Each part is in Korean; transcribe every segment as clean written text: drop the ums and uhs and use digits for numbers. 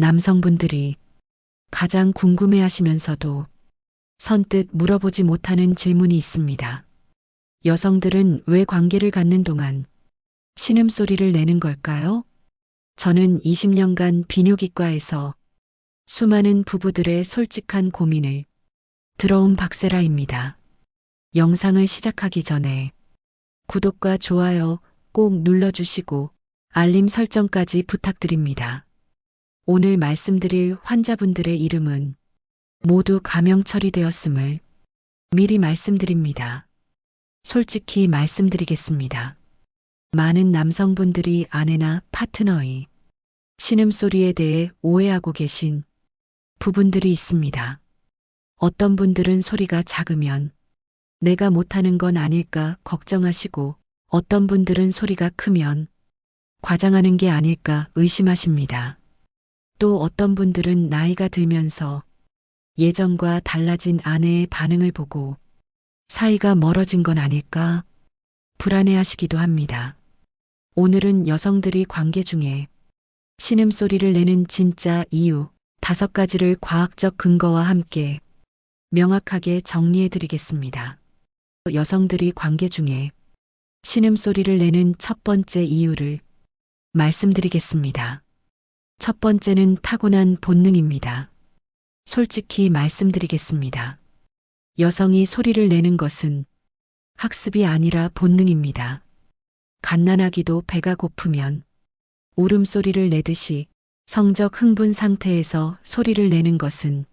남성분들이 가장 궁금해하시면서도 선뜻 물어보지 못하는 질문이 있습니다. 여성들은 왜 관계를 갖는 동안 신음소리를 내는 걸까요? 저는 20년간 비뇨기과에서 수많은 부부들의 솔직한 고민을 들어온 박세라입니다. 영상을 시작하기 전에 구독과 좋아요 꼭 눌러주시고 알림 설정까지 부탁드립니다. 오늘 말씀드릴 환자분들의 이름은 모두 가명 처리되었음을 미리 말씀드립니다. 솔직히 말씀드리겠습니다. 많은 남성분들이 아내나 파트너의 신음소리에 대해 오해하고 계신 부분들이 있습니다. 어떤 분들은 소리가 작으면 내가 못하는 건 아닐까 걱정하시고, 어떤 분들은 소리가 크면 과장하는 게 아닐까 의심하십니다. 또 어떤 분들은 나이가 들면서 예전과 달라진 아내의 반응을 보고 사이가 멀어진 건 아닐까 불안해하시기도 합니다. 오늘은 여성들이 관계 중에 신음소리를 내는 진짜 이유 5가지를 과학적 근거와 함께 명확하게 정리해 드리겠습니다. 여성들이 관계 중에 신음소리를 내는 첫 번째 이유를 말씀드리겠습니다. 첫 번째는 타고난 본능입니다. 솔직히 말씀드리겠습니다. 여성이 소리를 내는 것은 학습이 아니라 본능입니다. 갓난아기도 배가 고프면 울음소리를 내듯이 성적 흥분 상태에서 소리를 내는 것은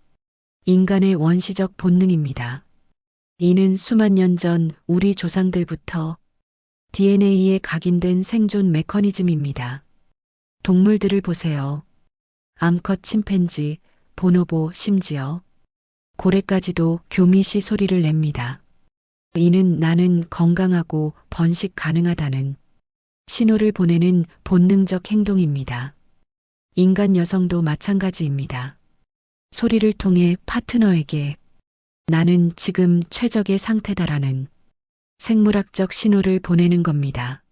인간의 원시적 본능입니다. 이는 수만 년 전 우리 조상들부터 DNA에 각인된 생존 메커니즘입니다. 동물들을 보세요. 암컷 침팬지, 보노보, 심지어 고래까지도 교미시 소리를 냅니다. 이는 나는 건강하고 번식 가능하다는 신호를 보내는 본능적 행동입니다. 인간 여성도 마찬가지입니다. 소리를 통해 파트너에게 나는 지금 최적의 상태다라는 생물학적 신호를 보내는 겁니다.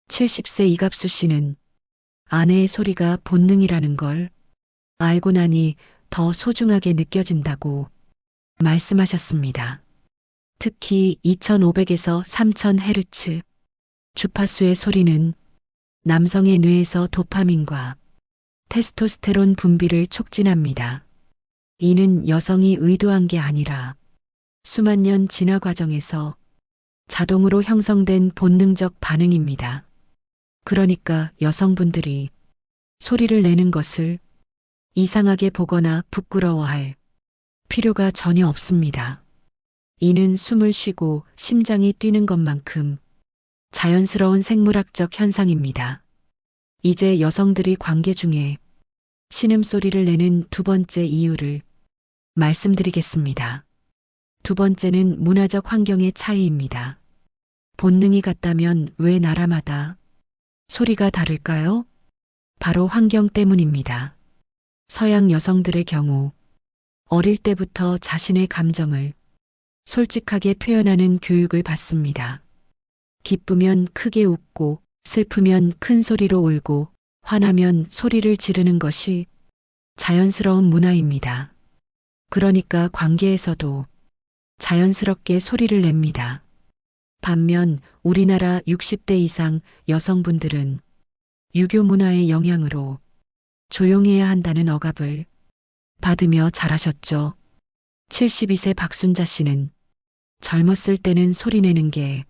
70세 이갑수 씨는 아내의 소리가 본능이라는 걸 알고 나니 더 소중하게 느껴진다고 말씀하셨습니다. 특히 2500에서 3000Hz 주파수의 소리는 남성의 뇌에서 도파민과 테스토스테론 분비를 촉진합니다. 이는 여성이 의도한 게 아니라 수만 년 진화 과정에서 자동으로 형성된 본능적 반응입니다. 그러니까 여성분들이 소리를 내는 것을 이상하게 보거나 부끄러워할 필요가 전혀 없습니다. 이는 숨을 쉬고 심장이 뛰는 것만큼 자연스러운 생물학적 현상입니다. 이제 여성들이 관계 중에 신음소리를 내는 두 번째 이유를 말씀드리겠습니다. 두 번째는 문화적 환경의 차이입니다. 본능이 같다면 왜 나라마다 소리가 다를까요? 바로 환경 때문입니다. 서양 여성들의 경우 어릴 때부터 자신의 감정을 솔직하게 표현하는 교육을 받습니다. 기쁘면 크게 웃고 슬프면 큰 소리로 울고 화나면 소리를 지르는 것이 자연스러운 문화입니다. 그러니까 관계에서도 자연스럽게 소리를 냅니다. 반면 우리나라 60대 이상 여성분들은 유교 문화의 영향으로 조용해야 한다는 억압을 받으며 자라셨죠. 72세 박순자 씨는 젊었을 때는 소리내는 게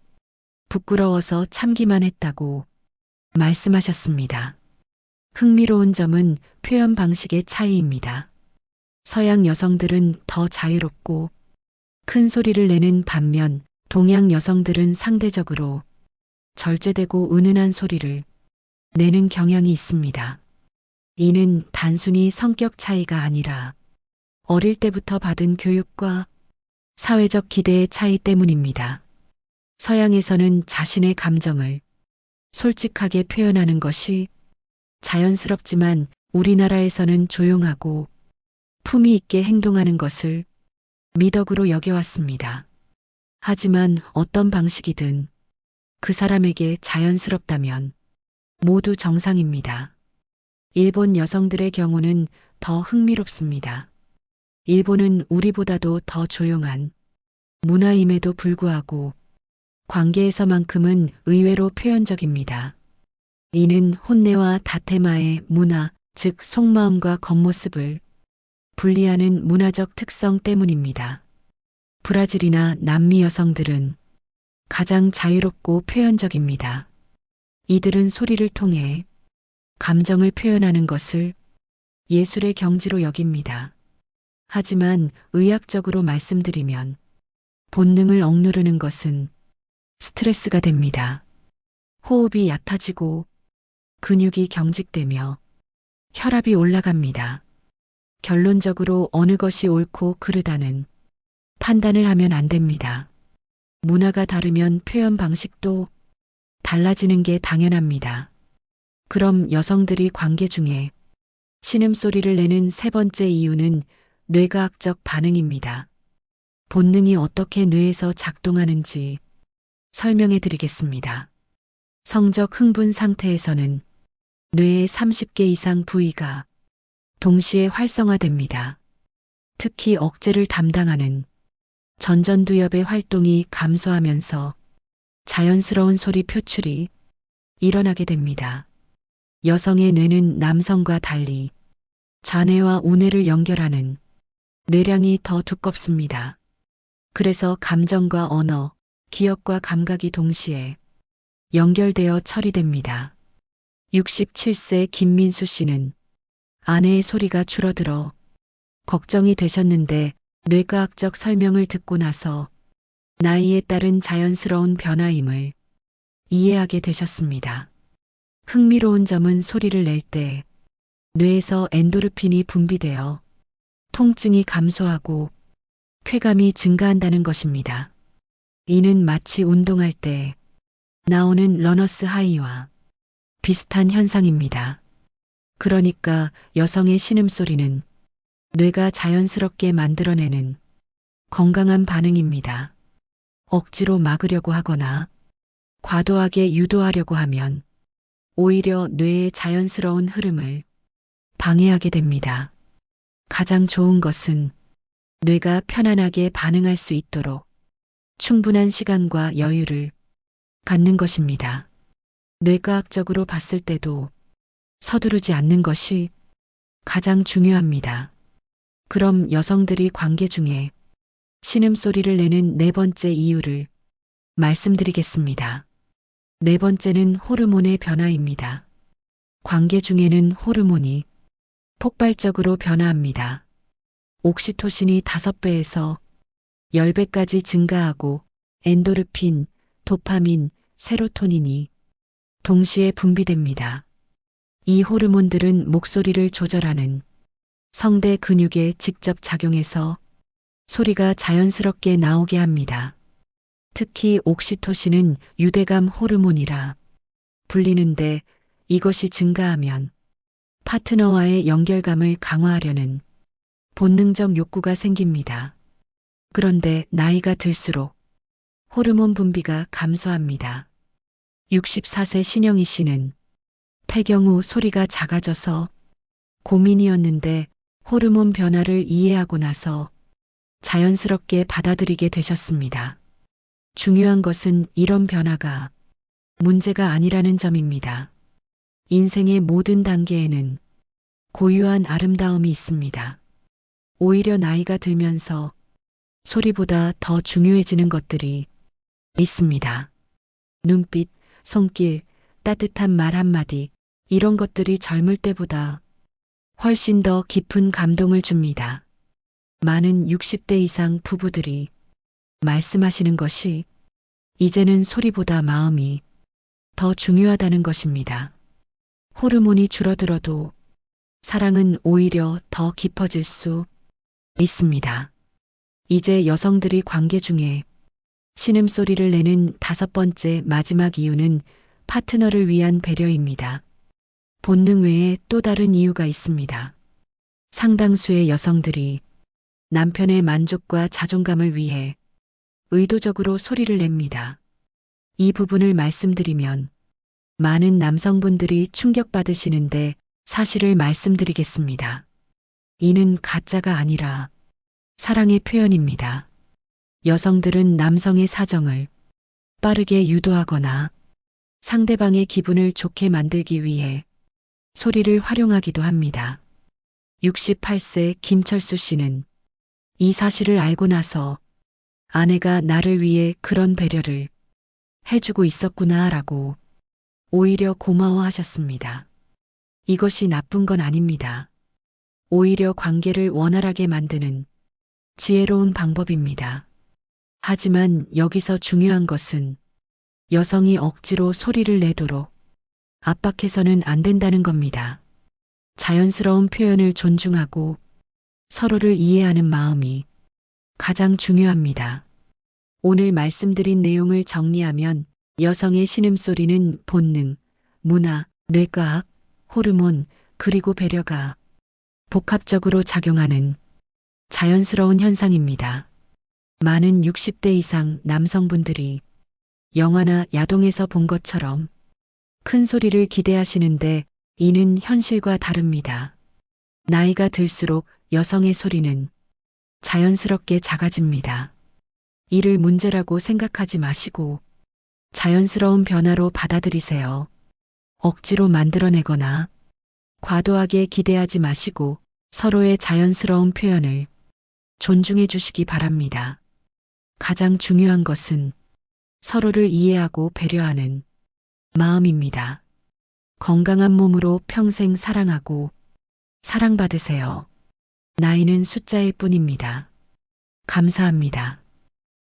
부끄러워서 참기만 했다고 말씀하셨습니다. 흥미로운 점은 표현 방식의 차이입니다. 서양 여성들은 더 자유롭고 큰 소리를 내는 반면 동양 여성들은 상대적으로 절제되고 은은한 소리를 내는 경향이 있습니다. 이는 단순히 성격 차이가 아니라 어릴 때부터 받은 교육과 사회적 기대의 차이 때문입니다. 서양에서는 자신의 감정을 솔직하게 표현하는 것이 자연스럽지만 우리나라에서는 조용하고 품위 있게 행동하는 것을 미덕으로 여겨왔습니다. 하지만 어떤 방식이든 그 사람에게 자연스럽다면 모두 정상입니다. 일본 여성들의 경우는 더 흥미롭습니다. 일본은 우리보다도 더 조용한 문화임에도 불구하고 관계에서만큼은 의외로 표현적입니다. 이는 혼내와 다테마의 문화, 즉 속마음과 겉모습을 분리하는 문화적 특성 때문입니다. 브라질이나 남미 여성들은 가장 자유롭고 표현적입니다. 이들은 소리를 통해 감정을 표현하는 것을 예술의 경지로 여깁니다. 하지만 의학적으로 말씀드리면 본능을 억누르는 것은 스트레스가 됩니다. 호흡이 얕아지고 근육이 경직되며 혈압이 올라갑니다. 결론적으로 어느 것이 옳고 그르다는 판단을 하면 안 됩니다. 문화가 다르면 표현 방식도 달라지는 게 당연합니다. 그럼 여성들이 관계 중에 신음소리를 내는 세 번째 이유는 뇌과학적 반응입니다. 본능이 어떻게 뇌에서 작동하는지 설명해 드리겠습니다. 성적 흥분 상태에서는 뇌의 30개 이상 부위가 동시에 활성화됩니다. 특히 억제를 담당하는 전전두엽의 활동이 감소하면서 자연스러운 소리 표출이 일어나게 됩니다. 여성의 뇌는 남성과 달리 좌뇌와 우뇌를 연결하는 뇌량이 더 두껍습니다. 그래서 감정과 언어, 기억과 감각이 동시에 연결되어 처리됩니다. 67세 김민수 씨는 아내의 소리가 줄어들어 걱정이 되셨는데 뇌과학적 설명을 듣고 나서 나이에 따른 자연스러운 변화임을 이해하게 되셨습니다. 흥미로운 점은 소리를 낼 때 뇌에서 엔도르핀이 분비되어 통증이 감소하고 쾌감이 증가한다는 것입니다. 이는 마치 운동할 때 나오는 러너스 하이와 비슷한 현상입니다. 그러니까 여성의 신음소리는 뇌가 자연스럽게 만들어내는 건강한 반응입니다. 억지로 막으려고 하거나 과도하게 유도하려고 하면 오히려 뇌의 자연스러운 흐름을 방해하게 됩니다. 가장 좋은 것은 뇌가 편안하게 반응할 수 있도록 충분한 시간과 여유를 갖는 것입니다. 뇌과학적으로 봤을 때도 서두르지 않는 것이 가장 중요합니다. 그럼 여성들이 관계 중에 신음소리를 내는 네 번째 이유를 말씀드리겠습니다. 네 번째는 호르몬의 변화입니다. 관계 중에는 호르몬이 폭발적으로 변화합니다. 옥시토신이 5배에서 10배까지 증가하고 엔도르핀, 도파민, 세로토닌이 동시에 분비됩니다. 이 호르몬들은 목소리를 조절하는 성대 근육에 직접 작용해서 소리가 자연스럽게 나오게 합니다. 특히 옥시토신은 유대감 호르몬이라 불리는데 이것이 증가하면 파트너와의 연결감을 강화하려는 본능적 욕구가 생깁니다. 그런데 나이가 들수록 호르몬 분비가 감소합니다. 64세 신영희 씨는 폐경 후 소리가 작아져서 고민이었는데 호르몬 변화를 이해하고 나서 자연스럽게 받아들이게 되셨습니다. 중요한 것은 이런 변화가 문제가 아니라는 점입니다. 인생의 모든 단계에는 고유한 아름다움이 있습니다. 오히려 나이가 들면서 소리보다 더 중요해지는 것들이 있습니다. 눈빛, 손길, 따뜻한 말 한마디, 이런 것들이 젊을 때보다 훨씬 더 깊은 감동을 줍니다. 많은 60대 이상 부부들이 말씀하시는 것이 이제는 소리보다 마음이 더 중요하다는 것입니다. 호르몬이 줄어들어도 사랑은 오히려 더 깊어질 수 있습니다. 이제 여성들이 관계 중에 신음소리를 내는 5번째 마지막 이유는 파트너를 위한 배려입니다. 본능 외에 또 다른 이유가 있습니다. 상당수의 여성들이 남편의 만족과 자존감을 위해 의도적으로 소리를 냅니다. 이 부분을 말씀드리면 많은 남성분들이 충격받으시는데 사실을 말씀드리겠습니다. 이는 가짜가 아니라 사랑의 표현입니다. 여성들은 남성의 사정을 빠르게 유도하거나 상대방의 기분을 좋게 만들기 위해 소리를 활용하기도 합니다. 68세 김철수 씨는 이 사실을 알고 나서 아내가 나를 위해 그런 배려를 해주고 있었구나라고 오히려 고마워하셨습니다. 이것이 나쁜 건 아닙니다. 오히려 관계를 원활하게 만드는 지혜로운 방법입니다. 하지만 여기서 중요한 것은 여성이 억지로 소리를 내도록 압박해서는 안 된다는 겁니다. 자연스러운 표현을 존중하고 서로를 이해하는 마음이 가장 중요합니다. 오늘 말씀드린 내용을 정리하면 여성의 신음소리는 본능, 문화, 뇌과학, 호르몬, 그리고 배려가 복합적으로 작용하는 자연스러운 현상입니다. 많은 60대 이상 남성분들이 영화나 야동에서 본 것처럼 큰 소리를 기대하시는데 이는 현실과 다릅니다. 나이가 들수록 여성의 소리는 자연스럽게 작아집니다. 이를 문제라고 생각하지 마시고 자연스러운 변화로 받아들이세요. 억지로 만들어내거나 과도하게 기대하지 마시고 서로의 자연스러운 표현을 존중해 주시기 바랍니다. 가장 중요한 것은 서로를 이해하고 배려하는 마음입니다. 건강한 몸으로 평생 사랑하고 사랑받으세요. 나이는 숫자일 뿐입니다. 감사합니다.